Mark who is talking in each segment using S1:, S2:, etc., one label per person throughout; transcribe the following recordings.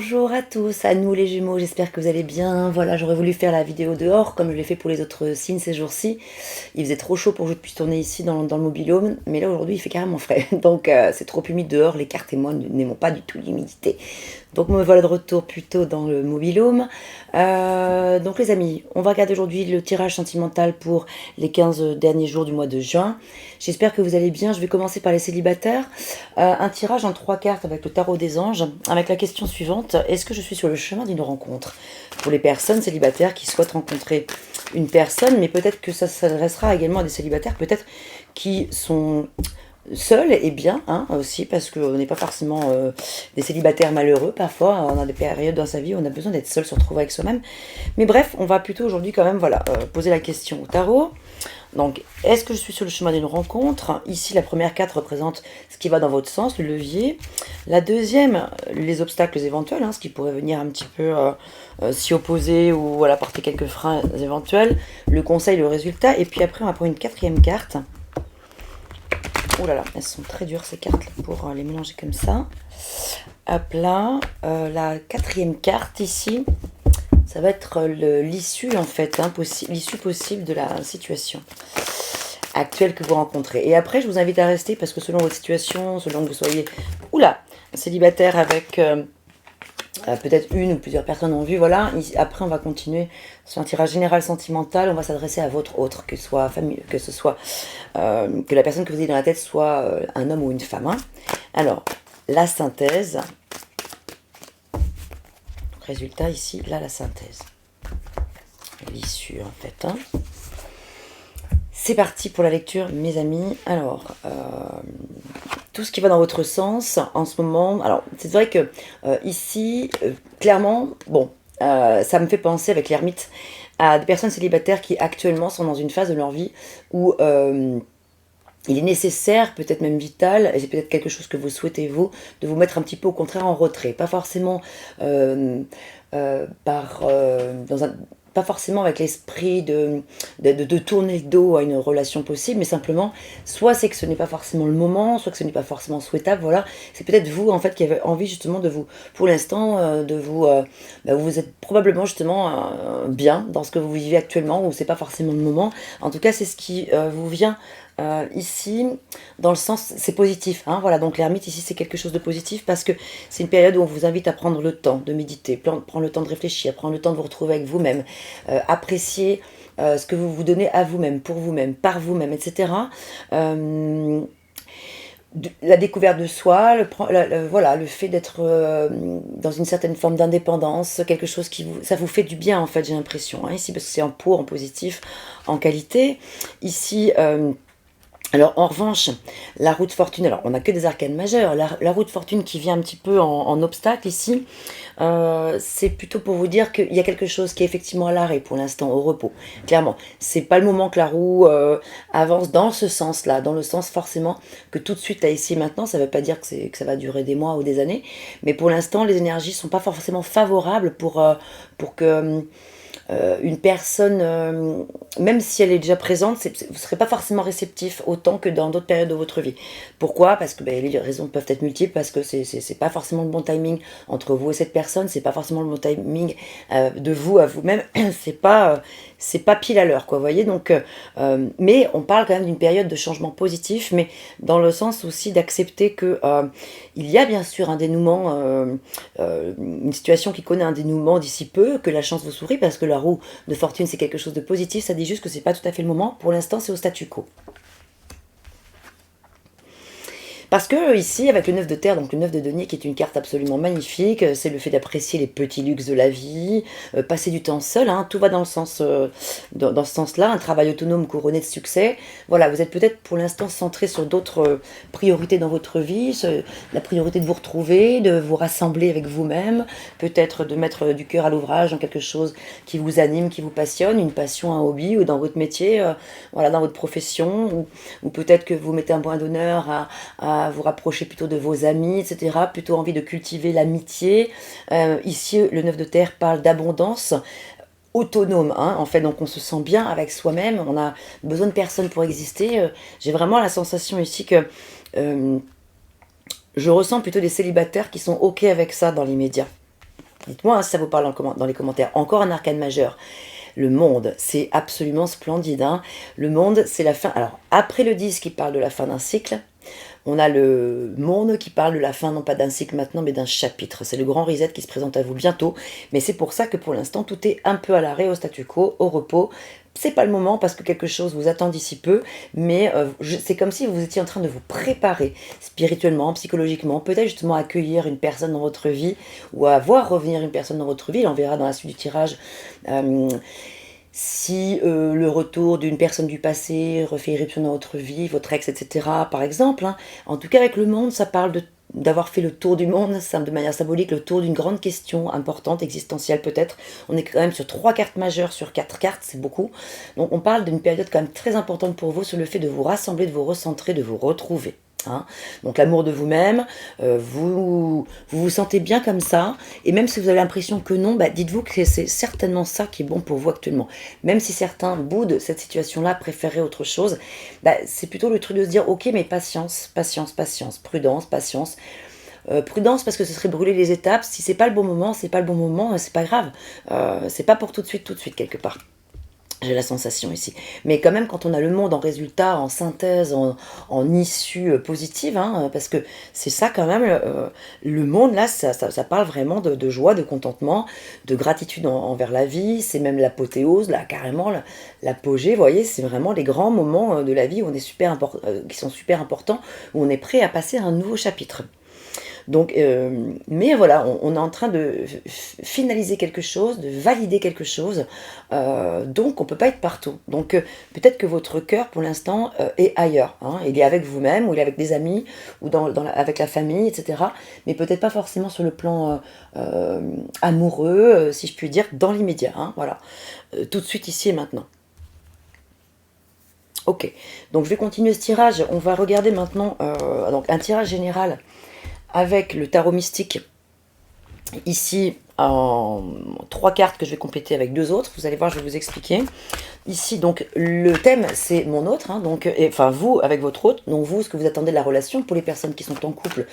S1: Bonjour à tous, à nous les Gémeaux, j'espère que vous allez bien. Voilà, j'aurais voulu faire la vidéo dehors comme je l'ai fait pour les autres signes ces jours-ci. Il faisait trop chaud pour que je puisse tourner ici dans le mobil-home, mais là aujourd'hui il fait carrément frais. Donc c'est trop humide dehors, les cartes et moi n'aimons pas du tout l'humidité. Donc me voilà de retour plutôt dans le mobil-home. Donc les amis, on va regarder aujourd'hui le tirage sentimental pour les 15 derniers jours du mois de juin. J'espère que vous allez bien. Je vais commencer par les célibataires. Un tirage en 3 cartes avec le tarot des anges, avec la question suivante: est-ce que je suis sur le chemin d'une rencontre? Pour les personnes célibataires qui souhaitent rencontrer une personne, mais peut-être que ça s'adressera également à des célibataires peut-être qui sont seuls et bien, hein, aussi, parce qu'on n'est pas forcément des célibataires malheureux. Parfois on a des périodes dans sa vie où on a besoin d'être seul, se retrouver avec soi-même. Mais bref, on va plutôt aujourd'hui quand même, voilà, poser la question au tarot. Donc, est-ce que je suis sur le chemin d'une rencontre? Ici, la première carte représente ce qui va dans votre sens, le levier. La deuxième, les obstacles éventuels, hein, ce qui pourrait venir un petit peu s'y opposer ou voilà, porter quelques freins éventuels. Le conseil, le résultat. Et puis après, on va prendre une quatrième carte. Oh là là, elles sont très dures ces cartes pour les mélanger comme ça. Hop là, la quatrième carte ici, ça va être l'issue en fait, hein, l'issue possible de la situation actuelle que vous rencontrez. Et après, je vous invite à rester parce que selon votre situation, selon que vous soyez célibataire avec peut-être une ou plusieurs personnes en vue, voilà. Après, on va continuer sur un tirage général sentimental. On va s'adresser à votre autre, que ce soit que la personne que vous avez dans la tête soit un homme ou une femme, hein. Alors, la synthèse. Résultat ici, là, la synthèse. L'issue, en fait, hein. C'est parti pour la lecture, mes amis. Alors, tout ce qui va dans votre sens en ce moment. Alors, c'est vrai que ici, clairement, bon, ça me fait penser avec l'ermite à des personnes célibataires qui actuellement sont dans une phase de leur vie où il est nécessaire, peut-être même vital, et c'est peut-être quelque chose que vous souhaitez vous, de vous mettre un petit peu au contraire en retrait. Pas forcément pas forcément avec l'esprit de tourner le dos à une relation possible, mais simplement, soit c'est que ce n'est pas forcément le moment, soit que ce n'est pas forcément souhaitable, voilà. C'est peut-être vous, en fait, qui avez envie justement de vous, pour l'instant, vous êtes probablement justement bien dans ce que vous vivez actuellement, ou c'est pas forcément le moment. En tout cas, c'est ce qui vous vient ici, dans le sens, c'est positif, hein, voilà. Donc l'ermite ici, c'est quelque chose de positif parce que c'est une période où on vous invite à prendre le temps de méditer, prendre le temps de réfléchir, prendre le temps de vous retrouver avec vous-même, apprécier ce que vous vous donnez à vous-même, pour vous-même, par vous-même, etc. La découverte de soi, voilà, le fait d'être dans une certaine forme d'indépendance, quelque chose ça vous fait du bien, en fait, j'ai l'impression, hein, ici, parce que c'est en positif, en qualité. Ici, alors en revanche, la roue de fortune, alors on n'a que des arcanes majeures, la roue de fortune qui vient un petit peu en obstacle ici, c'est plutôt pour vous dire qu'il y a quelque chose qui est effectivement à l'arrêt pour l'instant, au repos. Clairement, c'est pas le moment que la roue avance dans ce sens-là, dans le sens forcément que tout de suite, là, ici, maintenant, ça veut pas dire que ça va durer des mois ou des années, mais pour l'instant, les énergies sont pas forcément favorables pour que une personne, même si elle est déjà présente, vous ne serez pas forcément réceptif autant que dans d'autres périodes de votre vie. Pourquoi? Parce que les raisons peuvent être multiples, parce que c'est pas forcément le bon timing entre vous et cette personne, c'est pas forcément le bon timing de vous à vous-même, c'est pas pile à l'heure, quoi, vous voyez. Donc, mais on parle quand même d'une période de changement positif, mais dans le sens aussi d'accepter que il y a bien sûr un dénouement, une situation qui connaît un dénouement d'ici peu, que la chance vous sourit, parce que la roue de fortune c'est quelque chose de positif, ça dit juste que c'est pas tout à fait le moment, pour l'instant c'est au statu quo. Parce que ici, avec le 9 de terre, donc le 9 de denier, qui est une carte absolument magnifique, c'est le fait d'apprécier les petits luxes de la vie, passer du temps seul, hein, tout va dans le sens, dans ce sens-là, un travail autonome couronné de succès. Voilà, vous êtes peut-être pour l'instant centré sur d'autres priorités dans votre vie, la priorité de vous retrouver, de vous rassembler avec vous-même, peut-être de mettre du cœur à l'ouvrage dans quelque chose qui vous anime, qui vous passionne, une passion, un hobby, ou dans votre métier, voilà, dans votre profession, ou peut-être que vous mettez un point d'honneur à vous rapprocher plutôt de vos amis, etc. Plutôt envie de cultiver l'amitié. Ici, le 9 de terre parle d'abondance autonome, hein, en fait, donc on se sent bien avec soi-même, on a besoin de personne pour exister. J'ai vraiment la sensation ici que je ressens plutôt des célibataires qui sont ok avec ça dans l'immédiat. Dites-moi hein, si ça vous parle dans les commentaires. Encore un arcane majeur. Le monde, c'est absolument splendide. Hein. Le monde, c'est la fin. Alors, après le 10 qui parle de la fin d'un cycle, on a le monde qui parle de la fin, non pas d'un cycle maintenant, mais d'un chapitre. C'est le grand reset qui se présente à vous bientôt. Mais c'est pour ça que pour l'instant, tout est un peu à l'arrêt, au statu quo, au repos. C'est pas le moment parce que quelque chose vous attend d'ici peu, mais c'est comme si vous étiez en train de vous préparer spirituellement, psychologiquement, peut-être justement accueillir une personne dans votre vie ou à voir revenir une personne dans votre vie. On verra dans la suite du tirage. Si le retour d'une personne du passé refait irruption dans votre vie, votre ex, etc., par exemple. Hein. En tout cas, avec le monde, ça parle d'avoir fait le tour du monde, de manière symbolique, le tour d'une grande question importante, existentielle peut-être. On est quand même sur 3 cartes majeures sur 4 cartes, c'est beaucoup. Donc on parle d'une période quand même très importante pour vous sur le fait de vous rassembler, de vous recentrer, de vous retrouver. Hein. Donc l'amour de vous-même, vous sentez bien comme ça, et même si vous avez l'impression que non, bah, dites-vous que c'est certainement ça qui est bon pour vous actuellement. Même si certains boudent cette situation-là, préféreraient autre chose, bah, c'est plutôt le truc de se dire ok, mais patience, patience, patience, prudence, patience. Prudence parce que ce serait brûler les étapes. Si c'est pas le bon moment, c'est pas le bon moment, c'est pas grave. C'est pas pour tout de suite quelque part. J'ai la sensation ici. Mais quand même, quand on a le monde en résultat, en synthèse, en issue positive, hein, parce que c'est ça quand même, le monde là, ça parle vraiment de joie, de contentement, de gratitude envers la vie, c'est même l'apothéose, là, carrément, l'apogée, vous voyez, c'est vraiment les grands moments de la vie où on est qui sont super importants, où on est prêt à passer à un nouveau chapitre. Donc, mais voilà, on est en train de finaliser quelque chose, de valider quelque chose, donc on ne peut pas être partout. Donc peut-être que votre cœur pour l'instant est ailleurs, hein. Il est avec vous-même, ou il est avec des amis, ou avec la famille, etc. Mais peut-être pas forcément sur le plan amoureux, si je puis dire, dans l'immédiat, hein, voilà. Tout de suite ici et maintenant. Ok, donc je vais continuer ce tirage. On va regarder maintenant donc un tirage général avec le tarot mystique, ici en 3 cartes que je vais compléter avec 2 autres. Vous allez voir, je vais vous expliquer. Ici, donc, le thème, c'est mon autre, hein, donc, enfin, vous avec votre autre, donc vous, ce que vous attendez de la relation, pour les personnes qui sont en couple,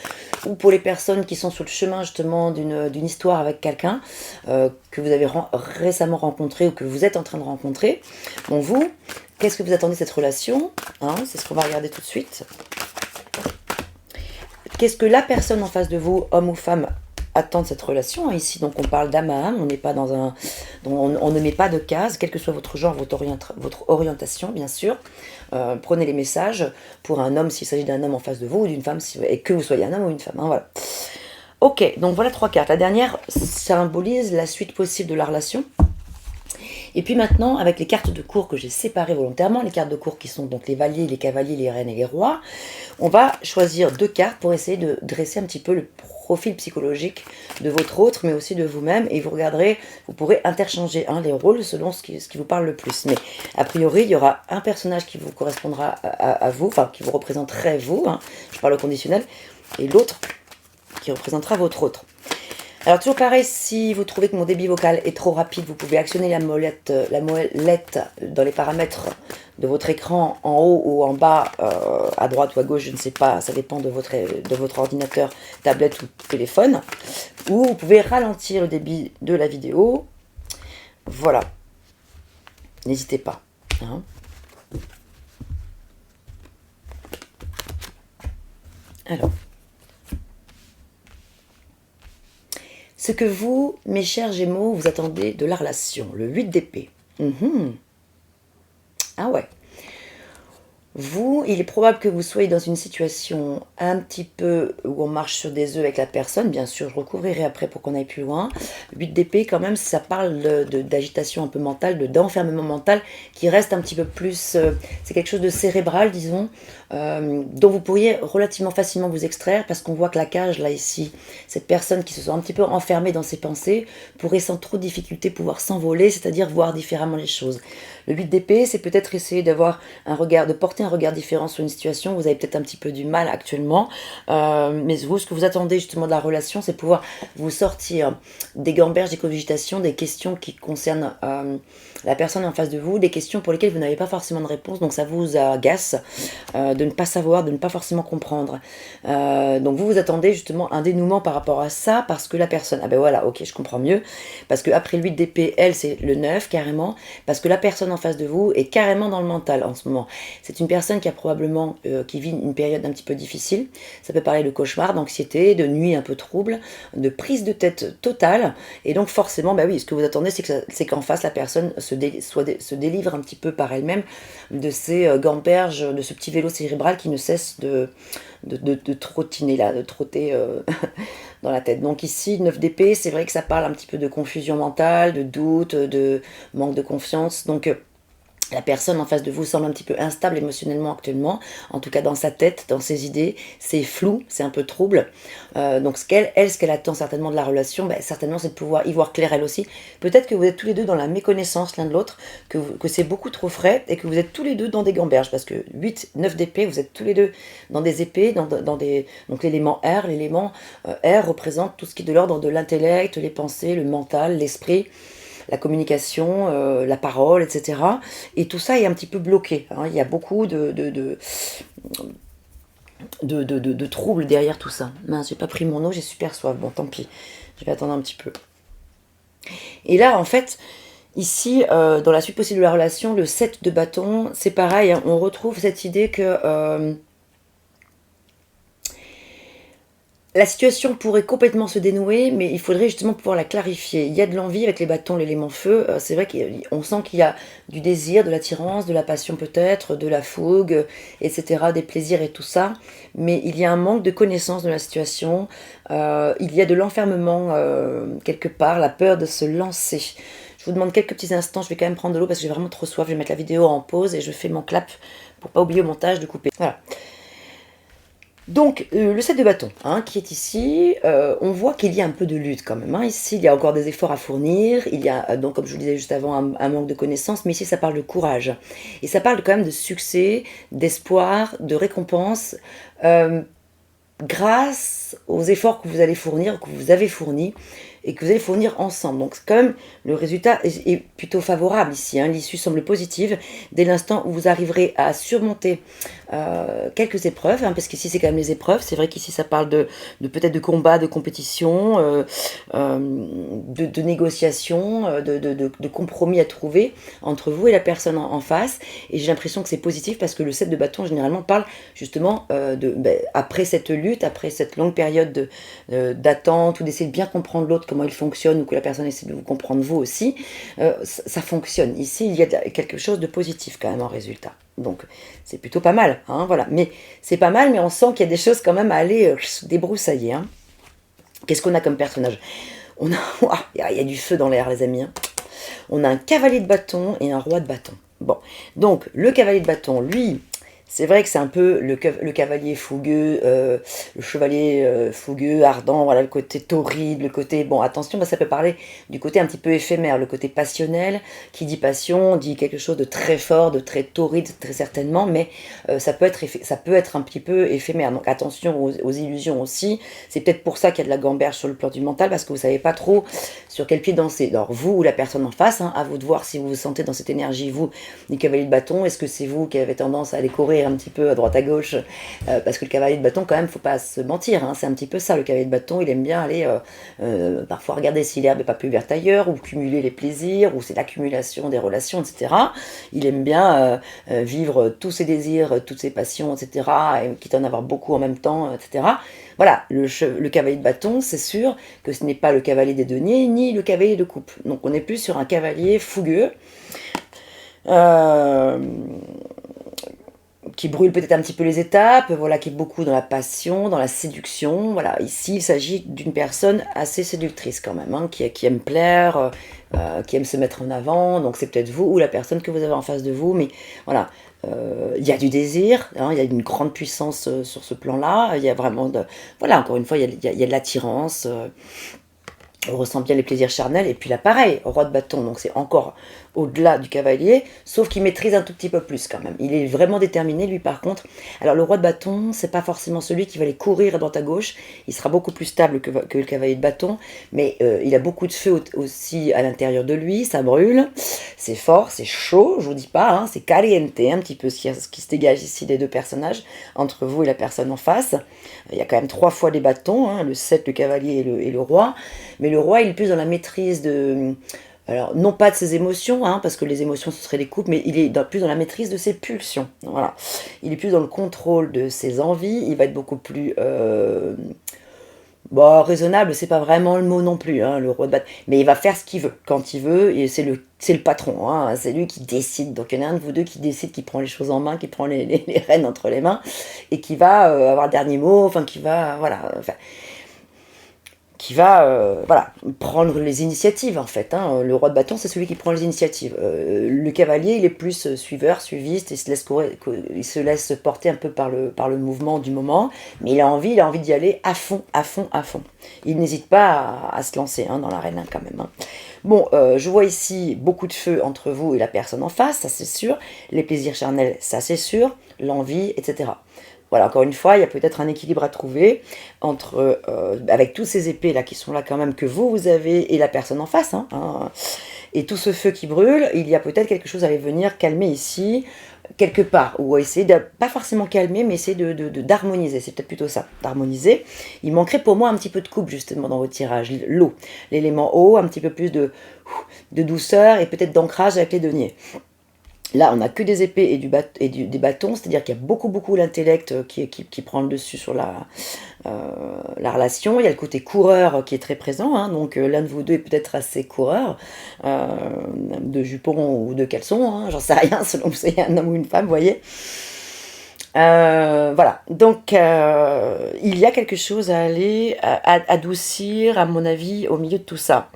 S1: ou pour les personnes qui sont sur le chemin, justement, d'une histoire avec quelqu'un, que vous avez récemment rencontré, ou que vous êtes en train de rencontrer. Bon, vous, qu'est-ce que vous attendez de cette relation, hein, c'est ce qu'on va regarder tout de suite. Qu'est-ce que la personne en face de vous, homme ou femme, attend de cette relation? Ici, donc, on parle d'âme à âme, on n'est pas dans un... On ne met pas de cases, quel que soit votre genre, votre orientation, bien sûr. Prenez les messages pour un homme s'il s'agit d'un homme en face de vous, ou d'une femme, et que vous soyez un homme ou une femme, hein, voilà. Ok, donc voilà 3 cartes. La dernière symbolise la suite possible de la relation. Et puis maintenant, avec les cartes de cour que j'ai séparées volontairement, les cartes de cour qui sont donc les valiers, les cavaliers, les reines et les rois, on va choisir 2 cartes pour essayer de dresser un petit peu le profil psychologique de votre autre, mais aussi de vous-même, et vous regarderez, vous pourrez interchanger les rôles selon ce qui vous parle le plus. Mais a priori, il y aura un personnage qui vous correspondra à vous, enfin qui vous représenterait vous, hein, je parle au conditionnel, et l'autre qui représentera votre autre. Alors toujours pareil, si vous trouvez que mon débit vocal est trop rapide, vous pouvez actionner la molette dans les paramètres de votre écran, en haut ou en bas, à droite ou à gauche, je ne sais pas, ça dépend de votre ordinateur, tablette ou téléphone. Ou vous pouvez ralentir le débit de la vidéo. Voilà. N'hésitez pas. Hein. Alors. Ce que vous, mes chers Gémeaux, vous attendez de la relation. Le 8 d'épée. Ah ouais. Vous, il est probable que vous soyez dans une situation un petit peu où on marche sur des œufs avec la personne. Bien sûr, je recouvrirai après pour qu'on aille plus loin. 8 d'épée, quand même, ça parle d'agitation un peu mentale, d'enfermement mental qui reste un petit peu plus... c'est quelque chose de cérébral, disons, dont vous pourriez relativement facilement vous extraire parce qu'on voit que la cage, là, ici, cette personne qui se sent un petit peu enfermée dans ses pensées pourrait sans trop de difficulté pouvoir s'envoler, c'est-à-dire voir différemment les choses. Le 8 d'épée, c'est peut-être essayer d'avoir un regard, de porter un regard différent sur une situation, vous avez peut-être un petit peu du mal actuellement, mais vous, ce que vous attendez justement de la relation, c'est pouvoir vous sortir des gamberges, des cogitations, des questions qui concernent la personne en face de vous, des questions pour lesquelles vous n'avez pas forcément de réponse, donc ça vous agace de ne pas savoir, de ne pas forcément comprendre. Donc vous attendez justement un dénouement par rapport à ça, parce que la personne, ah ben voilà, ok, je comprends mieux, parce que après le 8 d'épée, elle, c'est le 9 carrément, parce que la personne en face de vous est carrément dans le mental en ce moment. C'est une personne qui a probablement, qui vit une période un petit peu difficile, ça peut parler de cauchemar, d'anxiété, de nuit un peu trouble, de prise de tête totale, et donc forcément, bah oui, ce que vous attendez, c'est qu'en face, la personne se délivre un petit peu par elle-même de ces gamberges, de ce petit vélo cérébral qui ne cesse de trottiner là, de trotter dans la tête. Donc ici, 9 d'épée, c'est vrai que ça parle un petit peu de confusion mentale, de doute, de manque de confiance. Donc la personne en face de vous semble un petit peu instable émotionnellement actuellement, en tout cas dans sa tête, dans ses idées, c'est flou, c'est un peu trouble. Donc ce qu'elle attend certainement de la relation, ben, certainement c'est de pouvoir y voir clair elle aussi. Peut-être que vous êtes tous les deux dans la méconnaissance l'un de l'autre, que c'est beaucoup trop frais et que vous êtes tous les deux dans des gamberges, parce que 8, 9 d'épée, vous êtes tous les deux dans des épées, dans des... Donc l'élément R représente tout ce qui est de l'ordre de l'intellect, les pensées, le mental, l'esprit, la communication, la parole, etc. Et tout ça est un petit peu bloqué. Hein. Il y a beaucoup de troubles derrière tout ça. Mince, j'ai pas pris mon eau, j'ai super soif. Bon, tant pis. Je vais attendre un petit peu. Et là, en fait, ici, dans la suite possible de la relation, le 7 de bâton, c'est pareil. Hein, on retrouve cette idée que... la situation pourrait complètement se dénouer, mais il faudrait justement pouvoir la clarifier. Il y a de l'envie avec les bâtons, l'élément feu. C'est vrai qu'on sent qu'il y a du désir, de l'attirance, de la passion peut-être, de la fougue, etc., des plaisirs et tout ça. Mais il y a un manque de connaissance de la situation. Il y a de l'enfermement quelque part, la peur de se lancer. Je vous demande quelques petits instants, je vais quand même prendre de l'eau parce que j'ai vraiment trop soif. Je vais mettre la vidéo en pause et je fais mon clap pour pas oublier au montage de couper. Voilà. Donc, le 7 de bâton, hein, qui est ici, on voit qu'il y a un peu de lutte quand même. Hein. Ici, il y a encore des efforts à fournir, il y a, donc comme je vous le disais juste avant, un manque de connaissances, mais ici, ça parle de courage. Et ça parle quand même de succès, d'espoir, de récompense, grâce aux efforts que vous allez fournir, que vous avez fournis, et que vous allez fournir ensemble. Donc quand même, le résultat est plutôt favorable ici. Hein. L'issue semble positive dès l'instant où vous arriverez à surmonter quelques épreuves, hein, parce qu'ici c'est quand même les épreuves. C'est vrai qu'ici ça parle de peut-être de combat, de compétition, de négociation, de compromis à trouver entre vous et la personne en face. Et j'ai l'impression que c'est positif parce que le 7 de bâton généralement parle justement après cette lutte, après cette longue période d'attente ou d'essayer de bien comprendre l'autre, comment il fonctionne, ou que la personne essaie de vous comprendre vous aussi, ça fonctionne. Ici, il y a quelque chose de positif quand même en résultat. Donc, c'est plutôt pas mal, hein, voilà. Mais c'est pas mal, mais on sent qu'il y a des choses quand même à aller débroussailler. Hein. Qu'est-ce qu'on a comme personnage? On a, il y a du feu dans l'air, les amis. Hein. On a un cavalier de bâton et un roi de bâton. Bon, donc le cavalier de bâton, lui, c'est vrai que c'est un peu le cavalier fougueux, le chevalier fougueux, ardent, voilà, le côté torride, le côté... Bon, attention, ça peut parler du côté un petit peu éphémère, le côté passionnel. Qui dit passion, dit quelque chose de très fort, de très torride, très certainement, mais ça peut être un petit peu éphémère. Donc attention aux illusions aussi. C'est peut-être pour ça qu'il y a de la gamberge sur le plan du mental, parce que vous ne savez pas trop sur quel pied danser. Alors vous ou la personne en face, hein, à vous de voir si vous vous sentez dans cette énergie, vous, du cavalier de bâton. Est-ce que c'est vous qui avez tendance à aller courir un petit peu à droite à gauche, parce que le cavalier de bâton quand même, faut pas se mentir, hein, c'est un petit peu ça, le cavalier de bâton, il aime bien aller parfois regarder si l'herbe n'est pas plus verte ailleurs, ou cumuler les plaisirs, ou c'est l'accumulation des relations, etc. Il aime bien vivre tous ses désirs, toutes ses passions, etc., et quitte à en avoir beaucoup en même temps, etc. Voilà, le cavalier de bâton, c'est sûr que ce n'est pas le cavalier des deniers, ni le cavalier de coupe. Donc on est plus sur un cavalier fougueux, qui brûle peut-être un petit peu les étapes, voilà, qui est beaucoup dans la passion, dans la séduction. Voilà, ici il s'agit d'une personne assez séductrice quand même, hein, qui aime plaire, qui aime se mettre en avant. Donc c'est peut-être vous ou la personne que vous avez en face de vous, mais voilà, il y a du désir, hein, il y a une grande puissance sur ce plan-là. Il y a vraiment voilà, encore une fois, il y a de l'attirance. On ressent bien les plaisirs charnels, et puis là pareil, roi de bâton, donc c'est encore au-delà du cavalier, sauf qu'il maîtrise un tout petit peu plus quand même. Il est vraiment déterminé, lui, par contre. Alors, le roi de bâton, c'est pas forcément celui qui va aller courir à droite à gauche. Il sera beaucoup plus stable que le cavalier de bâton, mais il a beaucoup de feu aussi à l'intérieur de lui, ça brûle, c'est fort, c'est chaud, je vous dis pas, hein, c'est caliente, un petit peu ce qui se dégage ici des deux personnages, entre vous et la personne en face. Il y a quand même 3 fois les bâtons, hein, le 7, le cavalier et le roi, mais le roi, il est plus dans la maîtrise de... Alors, non pas de ses émotions, hein, parce que les émotions, ce serait des coupes, mais il est plus dans la maîtrise de ses pulsions. Voilà. Il est plus dans le contrôle de ses envies, il va être beaucoup plus... Bon, raisonnable, c'est pas vraiment le mot non plus, hein, le roi de bâton. Mais il va faire ce qu'il veut, quand il veut, et c'est le patron, hein, c'est lui qui décide. Donc il y en a un de vous deux qui décide, qui prend les choses en main, qui prend les rênes entre les mains, et qui va avoir le dernier mot, enfin qui va, voilà, enfin, voilà, prendre les initiatives en fait. Hein. Le roi de bâton, c'est celui qui prend les initiatives. Le cavalier, il est plus suiveur, suiviste, il se laisse porter un peu par le mouvement du moment, mais il a envie d'y aller à fond, à fond, à fond. Il n'hésite pas à se lancer dans l'arène hein, quand même. Hein. Bon, je vois ici beaucoup de feu entre vous et la personne en face, ça c'est sûr. Les plaisirs charnels, ça c'est sûr. L'envie, etc. Voilà, encore une fois, il y a peut-être un équilibre à trouver entre, avec tous ces épées là qui sont là quand même, que vous avez, et la personne en face, et tout ce feu qui brûle, il y a peut-être quelque chose à venir calmer ici, quelque part, ou essayer de, pas forcément calmer, mais essayer d'harmoniser, c'est peut-être plutôt ça, d'harmoniser. Il manquerait pour moi un petit peu de coupe justement dans votre tirage, l'eau, l'élément eau, un petit peu plus de douceur et peut-être d'ancrage avec les deniers. Là, on n'a que des épées et des bâtons, c'est-à-dire qu'il y a beaucoup l'intellect qui prend le dessus sur la relation. Il y a le côté coureur qui est très présent, hein, donc l'un de vous deux est peut-être assez coureur, de jupon ou de caleçon, hein, j'en sais rien, selon que c'est un homme ou une femme, vous voyez. Voilà, donc il y a quelque chose à aller adoucir, à mon avis, au milieu de tout ça.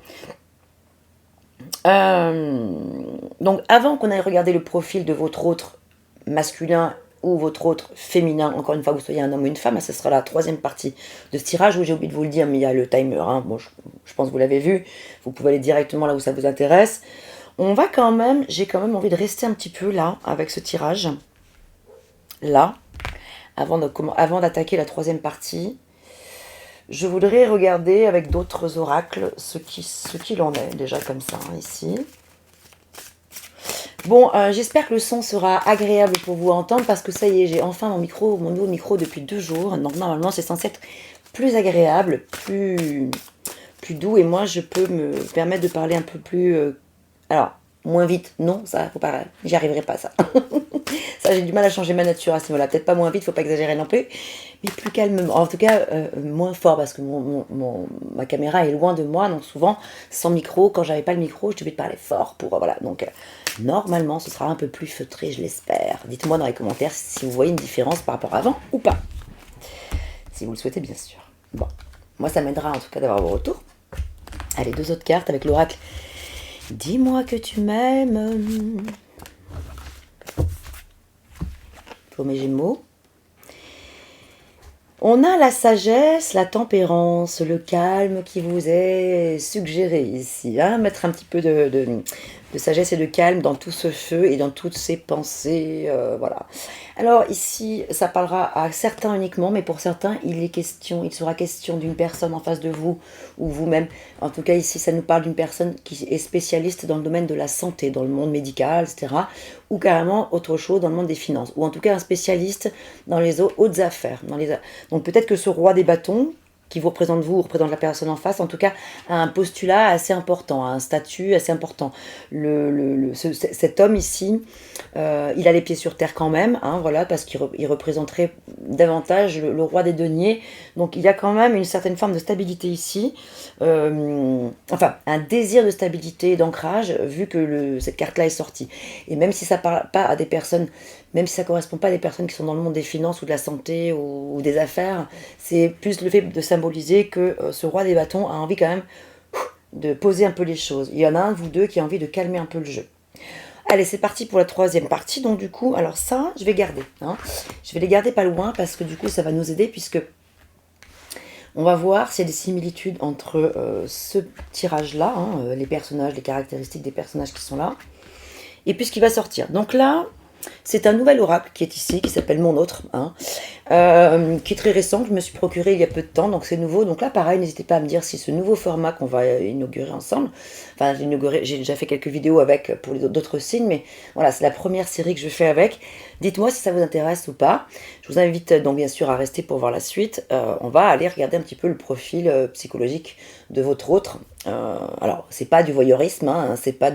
S1: Donc avant qu'on aille regarder le profil de votre autre masculin ou votre autre féminin, encore une fois que vous soyez un homme ou une femme, ce sera la 3e partie de ce tirage, où j'ai oublié de vous le dire, mais il y a le timer, hein. Bon, je pense que vous l'avez vu, vous pouvez aller directement là où ça vous intéresse. J'ai quand même envie de rester un petit peu là, avec ce tirage, là, avant d'attaquer la 3e partie. Je voudrais regarder avec d'autres oracles ce qu'il en est, déjà comme ça, hein, ici. Bon, j'espère que le son sera agréable pour vous à entendre, parce que ça y est, j'ai enfin mon nouveau micro depuis 2 jours. Donc normalement, c'est censé être plus agréable, plus doux, et moi, je peux me permettre de parler un peu plus... alors, moins vite, non, ça, faut pas, j'y arriverai pas, ça. Ça, j'ai du mal à changer ma nature à ce niveau-là. Peut-être pas moins vite, faut pas exagérer non plus, mais plus calmement. En tout cas, moins fort, parce que ma caméra est loin de moi, donc souvent, sans micro, quand j'avais pas le micro, je devais parler fort pour, voilà. Donc, normalement, ce sera un peu plus feutré, je l'espère. Dites-moi dans les commentaires si vous voyez une différence par rapport à avant ou pas. Si vous le souhaitez, bien sûr. Bon, moi, ça m'aidera en tout cas d'avoir vos retours. Allez, 2 autres cartes avec l'oracle. Dis-moi que tu m'aimes. Pour mes Gémeaux. On a la sagesse, la tempérance, le calme qui vous est suggéré ici. Hein, mettre un petit peu de sagesse et de calme dans tout ce feu et dans toutes ces pensées. Voilà. Alors ici, ça parlera à certains uniquement, mais pour certains, il sera question d'une personne en face de vous ou vous-même. En tout cas, ici, ça nous parle d'une personne qui est spécialiste dans le domaine de la santé, dans le monde médical, etc. Ou carrément autre chose dans le monde des finances. Ou en tout cas, un spécialiste dans les hautes affaires. Donc peut-être que ce roi des bâtons, qui vous représente la personne en face, en tout cas, a un postulat assez important, a un statut assez important. Cet homme ici, il a les pieds sur terre quand même, hein, voilà, parce qu'il représenterait davantage le roi des deniers. Donc il y a quand même une certaine forme de stabilité ici, enfin un désir de stabilité et d'ancrage, vu que cette carte-là est sortie. Et même si ça parle pas à des personnes, même si ça ne correspond pas à des personnes qui sont dans le monde des finances ou de la santé ou des affaires, c'est plus le fait de symboliser que ce roi des bâtons a envie quand même de poser un peu les choses. Il y en a un de vous deux qui a envie de calmer un peu le jeu. Allez, c'est parti pour la 3e partie. Donc du coup, alors ça, je vais garder. Hein. Je vais les garder pas loin, parce que du coup, ça va nous aider, puisque on va voir s'il y a des similitudes entre ce tirage-là, hein, les personnages, les caractéristiques des personnages qui sont là, et puis ce qui va sortir. Donc là, c'est un nouvel oracle qui est ici, qui s'appelle Mon Autre, hein, qui est très récent, que je me suis procuré il y a peu de temps, donc c'est nouveau. Donc là, pareil, n'hésitez pas à me dire si ce nouveau format qu'on va inaugurer ensemble, enfin, j'ai déjà fait quelques vidéos avec pour les d'autres signes, mais voilà, c'est la première série que je fais avec. Dites-moi si ça vous intéresse ou pas. Je vous invite donc bien sûr à rester pour voir la suite. On va aller regarder un petit peu le profil psychologique de votre autre. Alors, c'est pas du voyeurisme, hein, c'est pas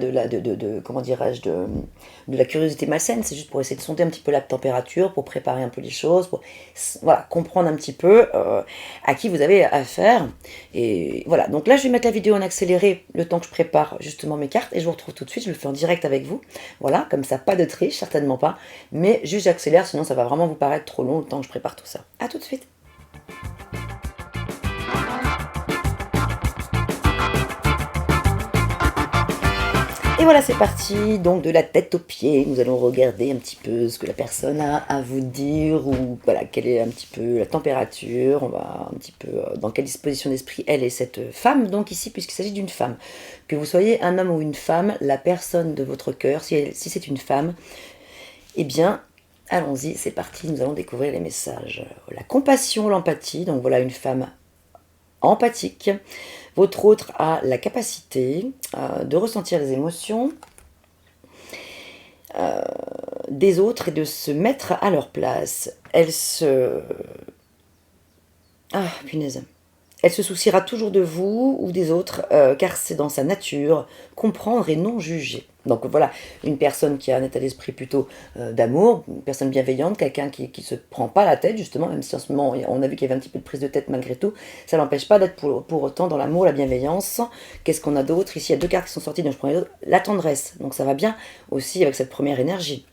S1: comment dirais-je, de la curiosité malsaine, c'est juste pour essayer de sonder un petit peu la température, pour préparer un peu les choses, pour voilà, comprendre un petit peu à qui vous avez affaire. Et voilà, donc là je vais mettre la vidéo en accéléré le temps que je prépare justement mes cartes, et je vous retrouve tout de suite, je le fais en direct avec vous. Voilà, comme ça, pas de triche, certainement pas, mais juste j'accélère, sinon ça va vraiment vous paraître trop long le temps que je prépare tout ça. A tout de suite. Et voilà, c'est parti, donc de la tête aux pieds, nous allons regarder un petit peu ce que la personne a à vous dire, ou voilà, quelle est un petit peu la température, on va un petit peu dans quelle disposition d'esprit elle est cette femme, donc ici, puisqu'il s'agit d'une femme. Que vous soyez un homme ou une femme, la personne de votre cœur, si c'est une femme, eh bien, allons-y, c'est parti, nous allons découvrir les messages. La compassion, l'empathie, donc voilà une femme empathique. Votre autre a la capacité de ressentir les émotions des autres et de se mettre à leur place. Elle se... Ah, punaise. Elle se souciera toujours de vous ou des autres, car c'est dans sa nature, comprendre et non juger. Donc voilà, une personne qui a un état d'esprit plutôt d'amour, une personne bienveillante, quelqu'un qui ne se prend pas la tête, justement, même si en ce moment on a vu qu'il y avait un petit peu de prise de tête malgré tout, ça n'empêche pas d'être pour autant dans l'amour, la bienveillance. Qu'est-ce qu'on a d'autre? Ici, il y a deux cartes qui sont sorties, donc je prends les autres. La tendresse, donc ça va bien aussi avec cette première énergie.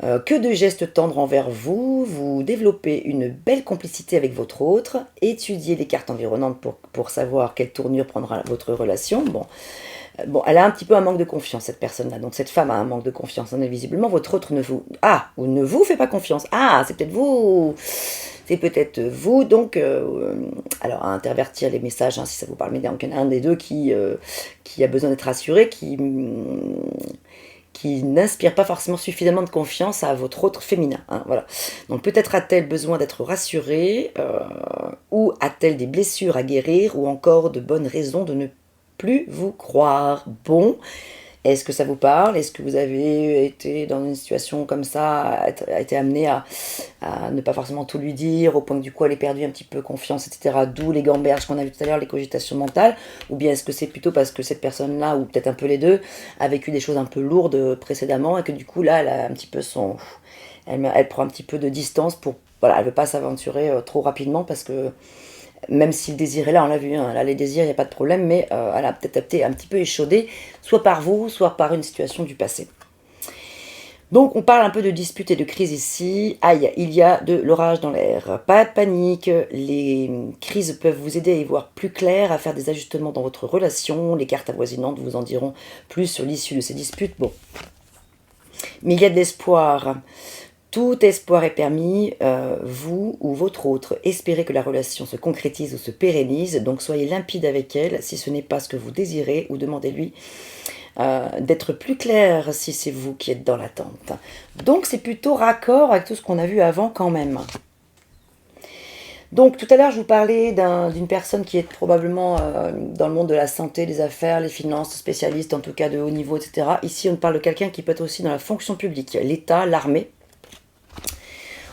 S1: Que de gestes tendres envers vous, vous développez une belle complicité avec votre autre, étudiez les cartes environnantes pour savoir quelle tournure prendra votre relation. Bon, elle a un petit peu un manque de confiance, cette personne-là, donc cette femme a un manque de confiance, hein, et visiblement votre autre ne vous fait pas confiance. Ah, c'est peut-être vous, donc, alors à intervertir les messages, hein, si ça vous parle, mais il y en a un des deux qui a besoin d'être rassuré, qui n'inspire pas forcément suffisamment de confiance à votre autre féminin. Hein, voilà. Donc peut-être a-t-elle besoin d'être rassurée, ou a-t-elle des blessures à guérir, ou encore de bonnes raisons de ne plus vous croire. Bon, est-ce que ça vous parle? Est-ce que vous avez été dans une situation comme ça, a été amené à ne pas forcément tout lui dire, au point que du coup elle ait perdu un petit peu confiance, etc. D'où les gamberges qu'on a vu tout à l'heure, les cogitations mentales. Ou bien est-ce que c'est plutôt parce que cette personne-là, ou peut-être un peu les deux, a vécu des choses un peu lourdes précédemment, et que du coup là elle a un petit peu elle prend un petit peu de distance pour... Voilà, elle veut pas s'aventurer trop rapidement, parce que même si le désir est là, on l'a vu, hein, là les désirs, il n'y a pas de problème, mais elle a peut-être été un petit peu échaudée, soit par vous, soit par une situation du passé. Donc on parle un peu de dispute et de crise ici. Aïe, il y a de l'orage dans l'air. Pas de panique, les crises peuvent vous aider à y voir plus clair, à faire des ajustements dans votre relation. Les cartes avoisinantes vous en diront plus sur l'issue de ces disputes. Bon. Mais il y a de l'espoir. Tout espoir est permis, vous ou votre autre. Espérez que la relation se concrétise ou se pérennise, donc soyez limpide avec elle si ce n'est pas ce que vous désirez, ou demandez-lui d'être plus clair si c'est vous qui êtes dans l'attente. Donc c'est plutôt raccord avec tout ce qu'on a vu avant quand même. Donc tout à l'heure je vous parlais d'une personne qui est probablement dans le monde de la santé, des affaires, les finances, spécialiste en tout cas de haut niveau, etc. Ici on parle de quelqu'un qui peut être aussi dans la fonction publique, l'État, l'armée.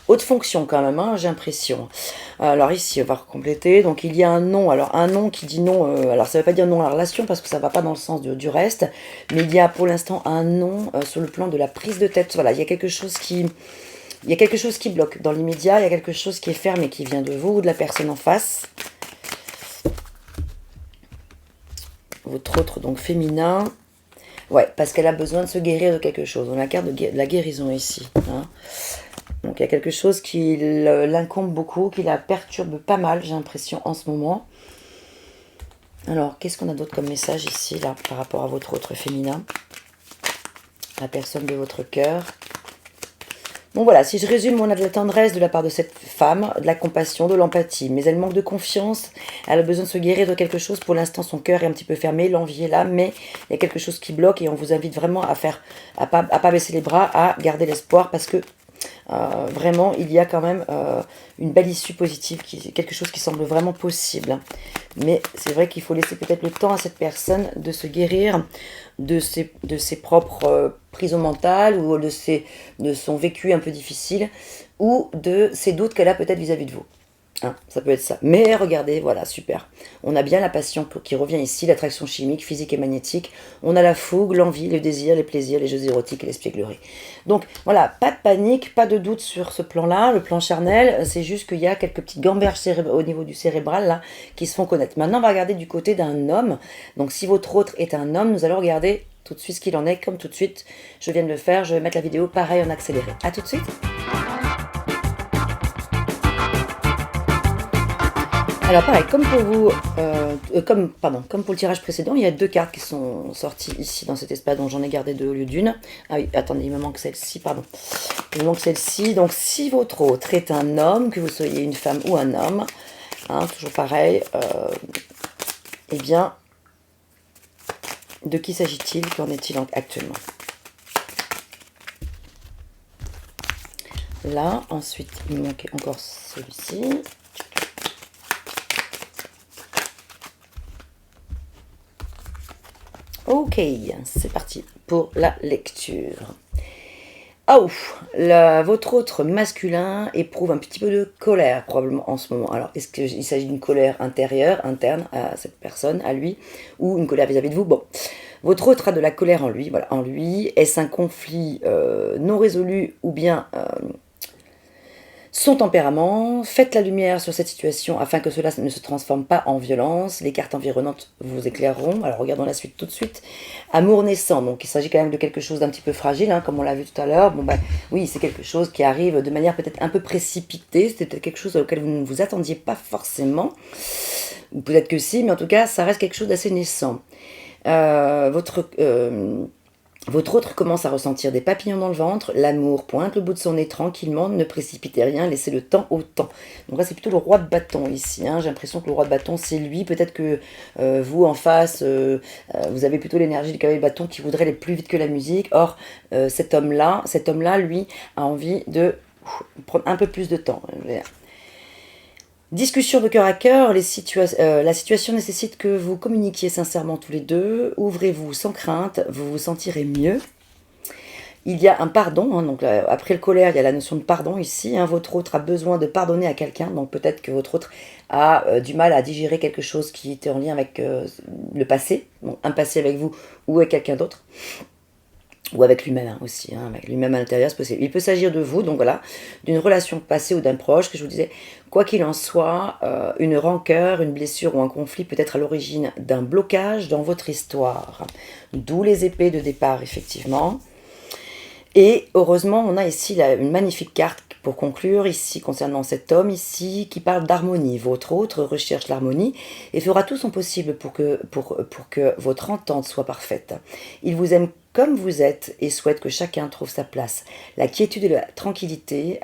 S1: Haute fonction quand même, hein, j'ai l'impression. Alors ici, on va compléter. Donc il y a un nom. Alors un nom qui dit non. Alors ça ne veut pas dire non à la relation, parce que ça ne va pas dans le sens du reste. Mais il y a pour l'instant un non sur le plan de la prise de tête. Voilà, il y a quelque chose qui bloque. Dans l'immédiat, il y a quelque chose qui est fermé, qui vient de vous ou de la personne en face. Votre autre, donc féminin. Ouais, parce qu'elle a besoin de se guérir de quelque chose. On a la carte de la guérison ici. Hein. Donc il y a quelque chose qui l'incombe beaucoup, qui la perturbe pas mal, j'ai l'impression, en ce moment. Alors, qu'est-ce qu'on a d'autre comme message ici, là, par rapport à votre autre féminin? La personne de votre cœur. Donc voilà, si je résume, on a de la tendresse de la part de cette femme, de la compassion, de l'empathie, mais elle manque de confiance, elle a besoin de se guérir de quelque chose. Pour l'instant, son cœur est un petit peu fermé, l'envie est là, mais il y a quelque chose qui bloque et on vous invite vraiment à pas baisser les bras, à garder l'espoir parce que vraiment, il y a quand même une belle issue positive, quelque chose qui semble vraiment possible. Mais c'est vrai qu'il faut laisser peut-être le temps à cette personne de se guérir de ses propres prisons mentales ou de son vécu un peu difficile ou de ses doutes qu'elle a peut-être vis-à-vis de vous. Hein, ça peut être ça. Mais regardez, voilà, super. On a bien la passion qui revient ici, l'attraction chimique, physique et magnétique. On a la fougue, l'envie, le désir, les plaisirs, les jeux érotiques et l'espièglerie. Donc voilà, pas de panique, pas de doute sur ce plan-là, le plan charnel. C'est juste qu'il y a quelques petites gamberges au niveau du cérébral là qui se font connaître. Maintenant, on va regarder du côté d'un homme. Donc si votre autre est un homme, nous allons regarder tout de suite ce qu'il en est. Comme tout de suite, je viens de le faire. Je vais mettre la vidéo pareil en accéléré. A tout de suite. Alors pareil, comme pour vous, comme pour le tirage précédent, il y a deux cartes qui sont sorties ici dans cet espace dont j'en ai gardé deux au lieu d'une. Ah oui, attendez, il me manque celle-ci, pardon. Il me manque celle-ci. Donc si votre autre est un homme, que vous soyez une femme ou un homme, hein, toujours pareil, eh bien, de qui s'agit-il? Qu'en est-il actuellement? Là, ensuite, il me manquait encore celui-ci. Ok, c'est parti pour la lecture. Oh, votre autre masculin éprouve un petit peu de colère probablement en ce moment. Alors, est-ce qu'il s'agit d'une colère intérieure, interne à cette personne, à lui, ou une colère vis-à-vis de vous? Bon, votre autre a de la colère en lui, voilà, en lui. Est-ce un conflit non résolu ou bien son tempérament? Faites la lumière sur cette situation afin que cela ne se transforme pas en violence. Les cartes environnantes vous éclaireront. Alors regardons la suite tout de suite. Amour naissant, donc il s'agit quand même de quelque chose d'un petit peu fragile, hein, comme on l'a vu tout à l'heure. Bon ben oui, c'est quelque chose qui arrive de manière peut-être un peu précipitée. C'était peut-être quelque chose auquel vous ne vous attendiez pas forcément. Ou peut-être que si, mais en tout cas, ça reste quelque chose d'assez naissant. Votre autre commence à ressentir des papillons dans le ventre, l'amour pointe le bout de son nez tranquillement, ne précipitez rien, laissez le temps au temps. Donc là c'est plutôt le roi de bâton ici, hein. J'ai l'impression que le roi de bâton c'est lui, peut-être que vous en face, vous avez plutôt l'énergie du cavalier de bâton qui voudrait aller plus vite que la musique. Or cet homme-là, lui, a envie de prendre un peu plus de temps. Discussion de cœur à cœur, la situation nécessite que vous communiquiez sincèrement tous les deux, ouvrez-vous sans crainte, vous vous sentirez mieux. Il y a un pardon, hein, donc après le colère, il y a la notion de pardon ici. Hein, votre autre a besoin de pardonner à quelqu'un, donc peut-être que votre autre a du mal à digérer quelque chose qui était en lien avec le passé, donc un passé avec vous ou avec quelqu'un d'autre. Ou avec lui-même hein, aussi, hein, avec lui-même à l'intérieur, c'est possible. Il peut s'agir de vous, donc voilà, d'une relation passée ou d'un proche, que je vous disais, quoi qu'il en soit, une rancœur, une blessure ou un conflit peut être à l'origine d'un blocage dans votre histoire. D'où les épées de départ, effectivement. Et heureusement, on a ici une magnifique carte pour conclure, ici, concernant cet homme, ici, qui parle d'harmonie. Votre autre recherche l'harmonie et fera tout son possible pour que votre entente soit parfaite. Il vous aime comme vous êtes et souhaite que chacun trouve sa place. La quiétude et la tranquillité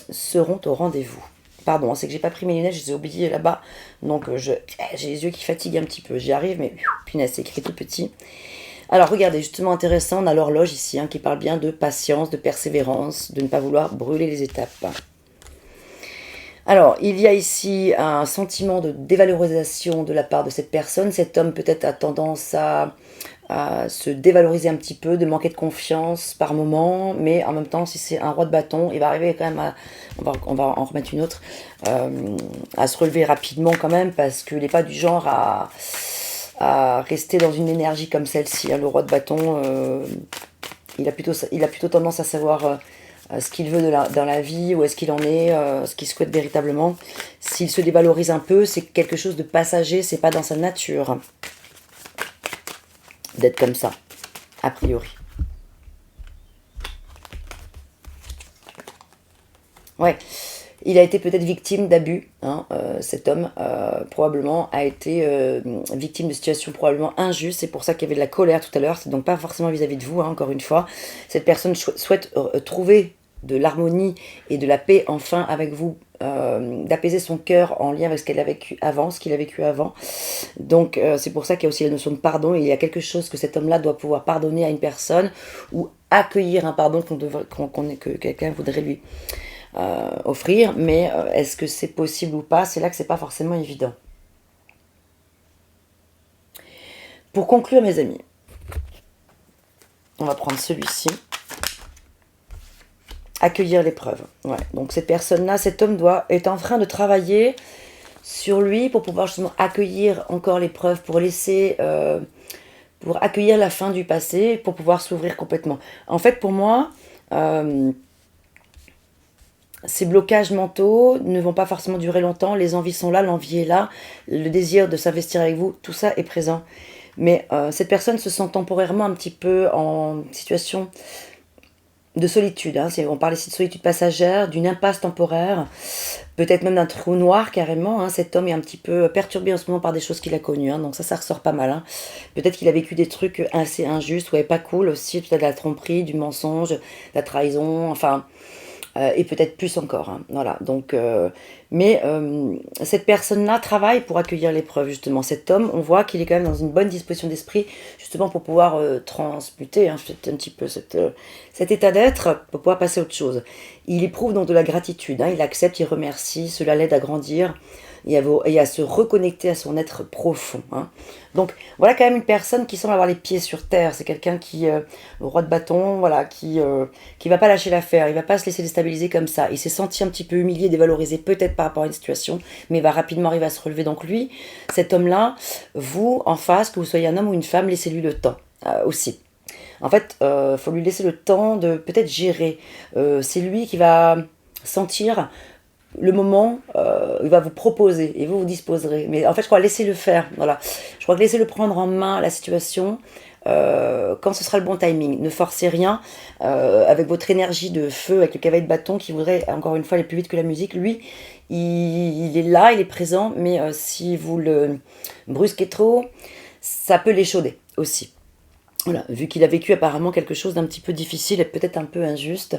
S1: seront au rendez-vous. Pardon, c'est que j'ai pas pris mes lunettes, je les ai oubliées là-bas. Donc j'ai les yeux qui fatiguent un petit peu. J'y arrive, mais punaise, c'est écrit tout petit. Alors regardez, justement intéressant, on a l'horloge ici hein, qui parle bien de patience, de persévérance, de ne pas vouloir brûler les étapes. Alors, il y a ici un sentiment de dévalorisation de la part de cette personne. Cet homme peut-être a tendance à se dévaloriser un petit peu, de manquer de confiance par moment, mais en même temps, si c'est un roi de bâton, il va arriver quand même à, on va en remettre une autre, à se relever rapidement quand même, parce qu'il n'est pas du genre à rester dans une énergie comme celle-ci. Hein. Le roi de bâton, il a plutôt tendance à savoir ce qu'il veut dans la vie, où est-ce qu'il en est, ce qu'il souhaite véritablement. S'il se dévalorise un peu, c'est quelque chose de passager, c'est pas dans sa nature d'être comme ça, a priori. Ouais. Il a été peut-être victime d'abus, hein, cet homme probablement a été victime de situations probablement injustes, c'est pour ça qu'il y avait de la colère tout à l'heure, c'est donc pas forcément vis-à-vis de vous, hein, encore une fois. Cette personne souhaite trouver de l'harmonie et de la paix enfin avec vous, d'apaiser son cœur en lien avec ce qu'elle a vécu avant, ce qu'il a vécu avant. Donc c'est pour ça qu'il y a aussi la notion de pardon. Il y a quelque chose que cet homme-là doit pouvoir pardonner à une personne ou accueillir un pardon que quelqu'un voudrait lui offrir. Mais est-ce que c'est possible ou pas? C'est là que c'est pas forcément évident. Pour conclure, mes amis, on va prendre celui-ci. Accueillir l'épreuve. Ouais. Donc cette personne-là, cet homme est en train de travailler sur lui pour pouvoir justement accueillir encore l'épreuve, pour accueillir la fin du passé, pour pouvoir s'ouvrir complètement. En fait, pour moi, ces blocages mentaux ne vont pas forcément durer longtemps. Les envies sont là, l'envie est là, le désir de s'investir avec vous, tout ça est présent. Mais cette personne se sent temporairement un petit peu en situation de solitude, hein. On parle ici de solitude passagère, d'une impasse temporaire, peut-être même d'un trou noir carrément, hein. Cet homme est un petit peu perturbé en ce moment par des choses qu'il a connues, hein. Donc ça ressort pas mal, hein. Peut-être qu'il a vécu des trucs assez injustes, ouais, pas cool aussi, peut-être de la tromperie, du mensonge, de la trahison, enfin... et peut-être plus encore, hein. Voilà, donc mais cette personne-là travaille pour accueillir l'épreuve, justement. Cet homme, on voit qu'il est quand même dans une bonne disposition d'esprit, justement pour pouvoir transmuter, hein, un petit peu cet état d'être, pour pouvoir passer à autre chose. Il éprouve donc de la gratitude, hein, il accepte, il remercie, cela l'aide à grandir et à se reconnecter à son être profond, hein. Donc voilà quand même une personne qui semble avoir les pieds sur terre. C'est quelqu'un qui, le roi de bâton, voilà, qui va pas lâcher l'affaire, il va pas se laisser déstabiliser comme ça. Il s'est senti un petit peu humilié, dévalorisé peut-être par rapport à une situation, mais il va rapidement arriver à se relever. Donc lui, cet homme-là, vous en face, que vous soyez un homme ou une femme, laissez-lui le temps aussi. En fait, faut lui laisser le temps de peut-être gérer. C'est lui qui va sentir le moment, il va vous proposer et vous vous disposerez. Mais en fait, je crois laisser-le faire. Voilà. Je crois que laissez-le prendre en main la situation quand ce sera le bon timing. Ne forcez rien avec votre énergie de feu, avec le cavalier de bâton qui voudrait encore une fois aller plus vite que la musique. Lui, il est là, il est présent, mais si vous le brusquez trop, ça peut l'échauder aussi. Voilà, vu qu'il a vécu apparemment quelque chose d'un petit peu difficile et peut-être un peu injuste.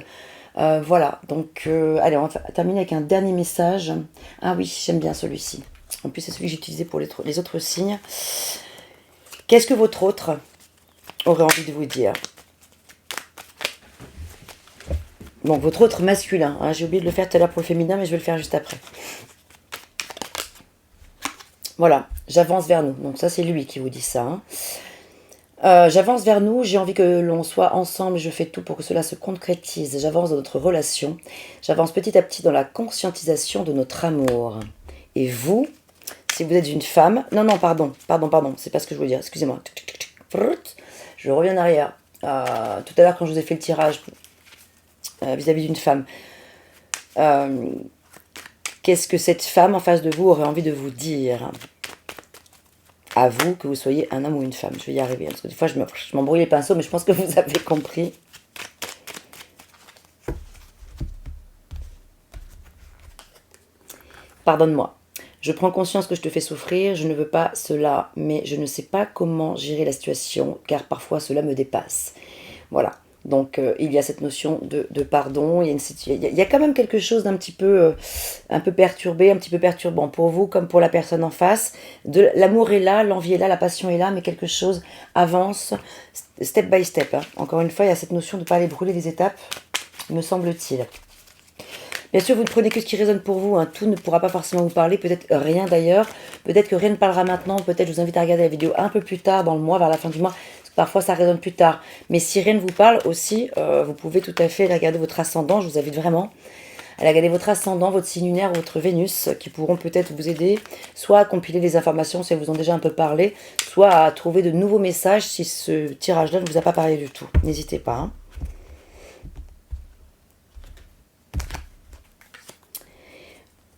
S1: Voilà, donc allez, on va terminer avec un dernier message. Ah oui, j'aime bien celui-ci. En plus, c'est celui que j'ai utilisé pour les autres signes. Qu'est-ce que votre autre aurait envie de vous dire? Donc, votre autre masculin. Hein, j'ai oublié de le faire tout à l'heure pour le féminin, mais je vais le faire juste après. Voilà, j'avance vers nous. Donc ça, c'est lui qui vous dit ça, hein. J'avance vers nous, j'ai envie que l'on soit ensemble, je fais tout pour que cela se concrétise. J'avance dans notre relation, j'avance petit à petit dans la conscientisation de notre amour. Et vous, si vous êtes une femme... Non, pardon, c'est pas ce que je voulais dire, excusez-moi. Je reviens en arrière. Tout à l'heure, quand je vous ai fait le tirage vis-à-vis d'une femme, qu'est-ce que cette femme en face de vous aurait envie de vous dire ? À vous, que vous soyez un homme ou une femme. Je vais y arriver, parce que des fois je m'embrouille les pinceaux, mais je pense que vous avez compris. Pardonne-moi. Je prends conscience que je te fais souffrir, je ne veux pas cela, mais je ne sais pas comment gérer la situation, car parfois cela me dépasse. Voilà. Donc il y a cette notion de pardon, il y a quand même quelque chose d'un petit peu, un peu perturbé, un petit peu perturbant pour vous comme pour la personne en face. L'amour est là, l'envie est là, la passion est là, mais quelque chose avance step by step, hein. Encore une fois, il y a cette notion de ne pas aller brûler les étapes, me semble-t-il. Bien sûr, vous ne prenez que ce qui résonne pour vous, hein. Tout ne pourra pas forcément vous parler, peut-être rien d'ailleurs, peut-être que rien ne parlera maintenant, peut-être je vous invite à regarder la vidéo un peu plus tard dans le mois, vers la fin du mois. Parfois, ça résonne plus tard. Mais si rien ne vous parle aussi, vous pouvez tout à fait regarder votre ascendant. Je vous invite vraiment à regarder votre ascendant, votre signe lunaire ou votre Vénus, qui pourront peut-être vous aider, soit à compiler des informations si elles vous ont déjà un peu parlé, soit à trouver de nouveaux messages si ce tirage-là ne vous a pas parlé du tout. N'hésitez pas, hein.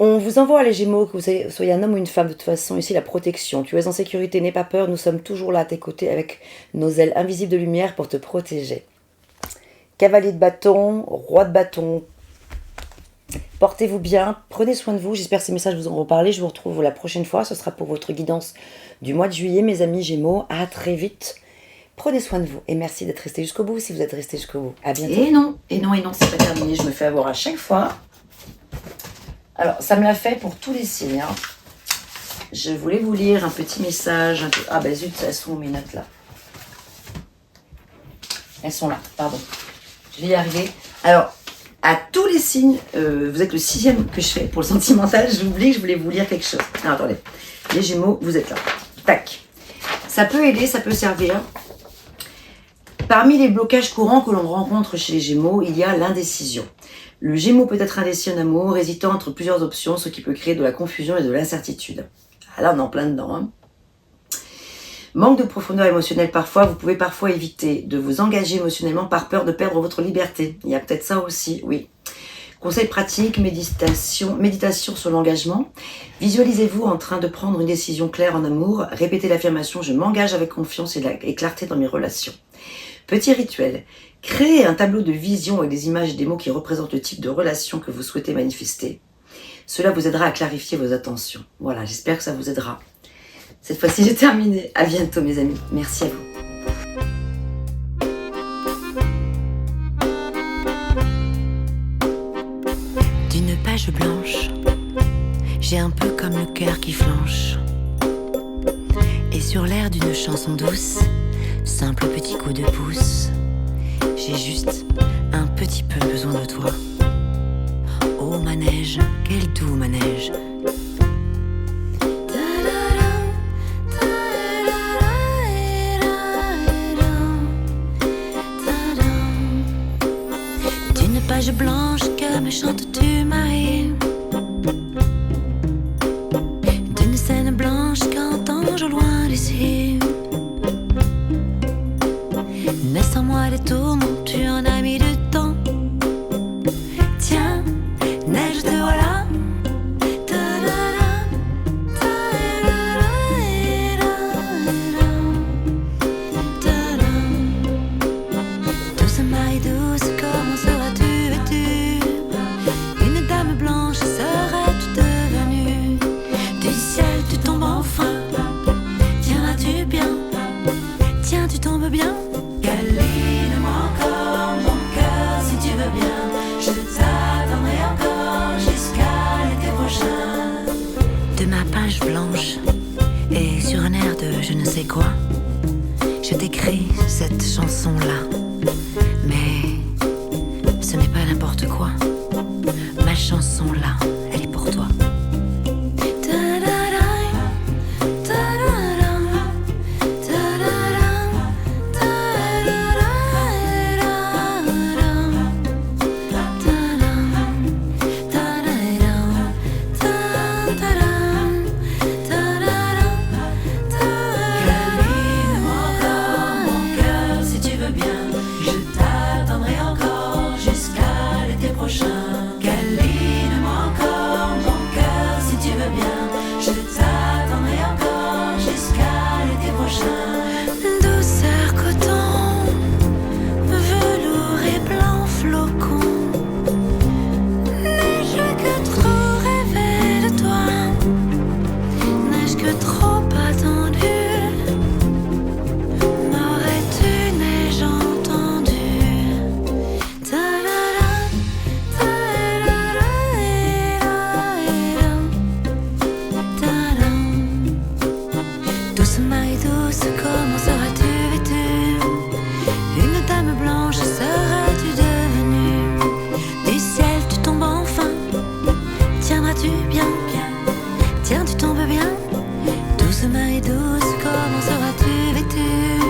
S1: On vous envoie les Gémeaux, que vous soyez un homme ou une femme, de toute façon, ici la protection. Tu es en sécurité, n'aie pas peur, nous sommes toujours là à tes côtés avec nos ailes invisibles de lumière pour te protéger. Cavalier de bâton, roi de bâton, portez-vous bien, prenez soin de vous, j'espère que ces messages vous auront parlé. Je vous retrouve la prochaine fois, ce sera pour votre guidance du mois de juillet, mes amis Gémeaux. À très vite, Prenez soin de vous et merci d'être resté jusqu'au bout si vous êtes resté jusqu'au bout. À bientôt. Et non, c'est pas terminé, je me fais avoir à chaque fois. Alors, ça me l'a fait pour tous les signes. Hein. Je voulais vous lire un petit message. Ah ben zut, elles sont où mes notes là? Elles sont là, pardon. Je vais y arriver. Alors, à tous les signes, vous êtes le 6e que je fais pour le sentimental. J'oublie, je voulais vous lire quelque chose. Alors, attendez. Les Gémeaux, vous êtes là. Tac. Ça peut aider, ça peut servir. Parmi les blocages courants que l'on rencontre chez les Gémeaux, il y a l'indécision. Le Gémeaux peut être indécis en amour, hésitant entre plusieurs options, ce qui peut créer de la confusion et de l'incertitude. Ah là, on est en plein dedans. Hein. Manque de profondeur émotionnelle parfois, vous pouvez parfois éviter de vous engager émotionnellement par peur de perdre votre liberté. Il y a peut-être ça aussi, oui. Conseil pratique, méditation sur l'engagement. Visualisez-vous en train de prendre une décision claire en amour. Répétez l'affirmation « Je m'engage avec confiance et clarté dans mes relations ». Petit rituel. Créez un tableau de vision avec des images et des mots qui représentent le type de relation que vous souhaitez manifester. Cela vous aidera à clarifier vos intentions. Voilà, j'espère que ça vous aidera. Cette fois-ci, j'ai terminé. À bientôt, mes amis. Merci à vous.
S2: D'une page blanche, j'ai un peu comme le cœur qui flanche. Et sur l'air d'une chanson douce, simple petit coup de pouce, j'ai juste un petit peu besoin de toi. Oh manège, quel doux manège. D'une page blanche que me chantes-tu Marie, d'une scène blanche qu'entends-je au loin d'ici. Mais sans moi les tourments, tu en as mis du temps. Tiens, neige te voilà. Douce Marie douce, comment seras-tu vêtue? Une dame blanche serais-tu devenue? Du ciel tu tombes enfin. Tiens-tu bien? Tiens, tu tombes bien? Câline-moi encore mon cœur si tu veux bien. Je t'attendrai encore jusqu'à l'été prochain. De ma page blanche et sur un air de je ne sais quoi, je t'écris cette chanson-là. Mais ce n'est pas n'importe quoi. Ma chanson-là, elle est pour toi. Douceur coton, velours et blanc flocon, neige que trop rêvé de toi, neige que trop attendue. M'aurais-tu neige entendue? Ta-da-da, ta-da-da, ta-da. Douce Marie douce, comment seras-tu vêtue? Une dame blanche seras-tu devenue? Du ciel tu tombes enfin. Tiendras-tu bien? Tiens, tu tombes bien? Douce Marie douce, comment seras-tu vêtue?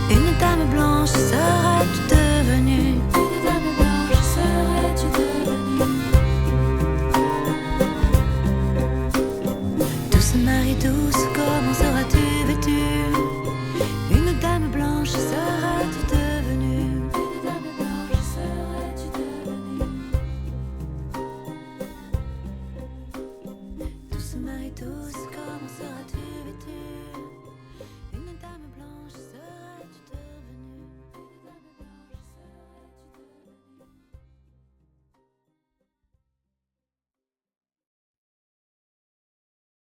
S2: Une dame blanche seras-tu devenue? Une dame blanche serais-tu devenue? Douce Marie douce, comment seras-tu vêtue? Une dame blanche seras-tu devenue? Une dame blanche serais-tu devenue? Douce Marie douce, comment seras-tu?